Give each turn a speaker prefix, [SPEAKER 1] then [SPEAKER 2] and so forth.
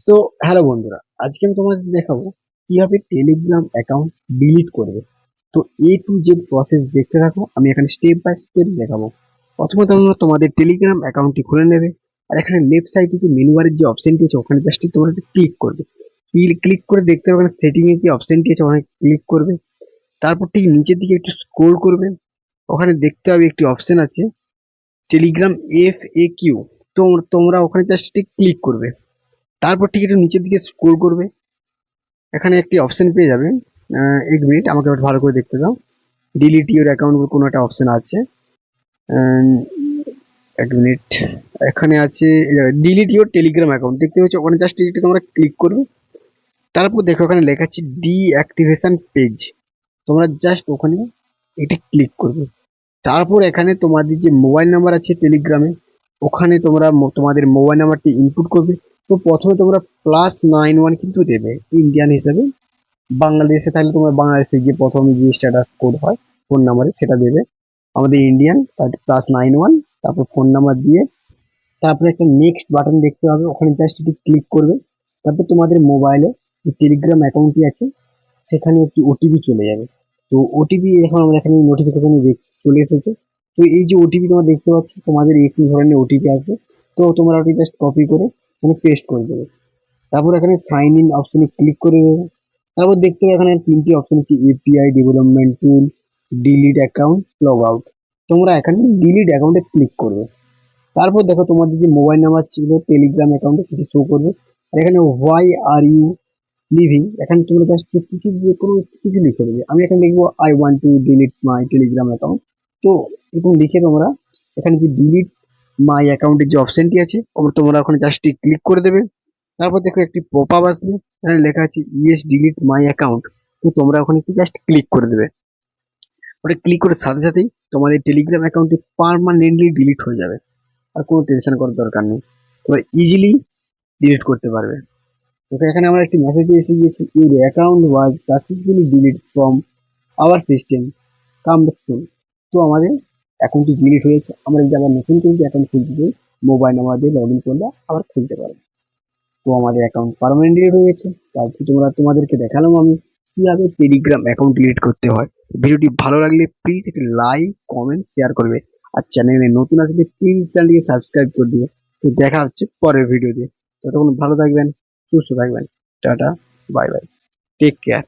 [SPEAKER 1] So hello বন্ধুরা, আজকে আমি তোমাদের দেখাবো কিভাবে টেলিগ্রাম অ্যাকাউন্ট ডিলিট করবে। তো A to Z প্রসেস দেখতে থাকো, আমি এখানে স্টেপ বাই স্টেপ দেখাবো। প্রথমে তোমরা তোমাদের টেলিগ্রাম অ্যাকাউন্টটি খুলে নেবে, আর এখানে লেফট সাইডে যে মেনু বারের যে অপশনটি আছে ওখানে জাস্ট তোমরা ক্লিক করবে। ক্লিক করে দেখতে পাবে সেটিং এর যে অপশনটি আছে ওখানে ক্লিক করবে। তারপর ঠিক নিচের দিকে একটু স্ক্রোল করবে, ওখানে দেখতে হবে একটি অপশন আছে টেলিগ্রাম FAQ। তো তোমরা ওখানে জাস্ট ক্লিক করবে। তারপর ঠিক একটু নিচের দিকে স্ক্রোল করবে, এখানে একটি অপশন পেয়ে যাবেন। এক মিনিট, আমাকে একটু ভালো করে দেখতে দাও। ডিলিট ইউর অ্যাকাউন্ট বলে কোনো একটা অপশন আছে। আহ, এক মিনিট, এখানে আছে ডিলিট ইউর টেলিগ্রাম অ্যাকাউন্ট, দেখতে পাচ্ছ ওখানে জাস্ট এটা তোমরা ক্লিক করবে। তারপর দেখো ওখানে লেখা আছে ডিঅ্যাক্টিভেশন পেজ, তোমরা জাস্ট ওখানে এটা ক্লিক করবে। তারপর এখানে তোমাদের যে মোবাইল নাম্বার আছে টেলিগ্রামে, ওখানে তোমরা তোমাদের মোবাইল নাম্বারটি ইনপুট করবে। তো প্রথমে তোমরা +91 কিন্তু দেবে ইন্ডিয়ান হিসাবে। বাংলাদেশে থাকলে তোমার বাংলাদেশে যে প্রথম যে স্ট্যাটাস কোড হয় ফোন নাম্বারে সেটা দেবে। আমাদের ইন্ডিয়ান, তারপর +91, তারপর ফোন নাম্বার দিয়ে তারপরে একটা নেক্সট বাটন দেখতে হবে, ওখানে জাস্ট এটি ক্লিক করবে। তারপর তোমাদের মোবাইলে যে টেলিগ্রাম অ্যাকাউন্টটি আছে সেখানে একটি ওটিপি চলে যাবে। তো ওটিপি এখন আমরা এখানে নোটিফিকেশনে চলে এসেছে। তো এই যে ওটিপি তোমরা দেখতে পাচ্ছ, তোমাদের একই ধরনের ওটিপি আসবে। তো তোমরা ওটি জাস্ট কপি করে পেস্ট করে দেবে। তারপর এখানে সাইন ইন অপশনে ক্লিক করে দেবে। তারপর দেখতে হবে এখানে তিনটি অপশন আছে, এপিআই ডেভেলপমেন্ট টুল, ডিলিট অ্যাকাউন্ট, লগ আউট। তোমরা এখানে ডিলিট অ্যাকাউন্টে ক্লিক করবে। তারপর দেখো তোমাদের যে মোবাইল নাম্বার ছিল টেলিগ্রাম অ্যাকাউন্টে সেটি শো করবে। আর এখানে হোয়াই আর ইউ লিভিং, এখানে তোমরা জাস্ট কিছু যে কোনো কিছু লিখে দেবে। আমি এখানে লিখবো I want to delete my Telegram account. তো এরকম লিখে তোমরা এখানে যে ডিলিট মাই অ্যাকাউন্টের যে অপশনটি আছে তোমরা ওখানে জাস্ট ক্লিক করে দেবে। তারপর দেখো একটি পপ আপ আসবে, এখানে লেখা আছে ইয়েস ডিলিট মাই অ্যাকাউন্ট। তো তোমরা ওখানে একটু জাস্ট ক্লিক করে দেবে। ওটা ক্লিক করার সাথে সাথেই তোমাদের টেলিগ্রাম অ্যাকাউন্টটি পার্মানেন্টলি ডিলিট হয়ে যাবে। আর কোনো টেনশন করার দরকার নেই, তোমরা ইজিলি ডিলিট করতে পারবে। তো এখানে আমার একটি মেসেজ এসে গিয়েছে, your account was successfully delete from our system, come back soon. তো আমাদের অ্যাকাউন্টটি ডিলিট হয়েছে, আমরা যদি আবার নতুন করে অ্যাকাউন্ট খুলতে চাই মোবাইল নাম্বার দিয়ে লগ ইন করলে আবার খুলতে পারবো। তো আমাদের অ্যাকাউন্ট পার্মানেন্ট ডিলিট হয়ে গেছে। তো আজকে তোমাদেরকে দেখালাম আমি কিভাবে টেলিগ্রাম অ্যাকাউন্ট ডিলিট করতে হয়। ভিডিওটি ভালো লাগলে প্লিজ একটি লাইক কমেন্ট শেয়ার করবে, আর চ্যানেলে নতুন আসলে প্লিজ চ্যানেলটিকে সাবস্ক্রাইব করে দিও। তো দেখা হচ্ছে পরের ভিডিওতে। ততক্ষণ ভালো থাকবেন, সুস্থ থাকবেন। Tata, bye bye, take care.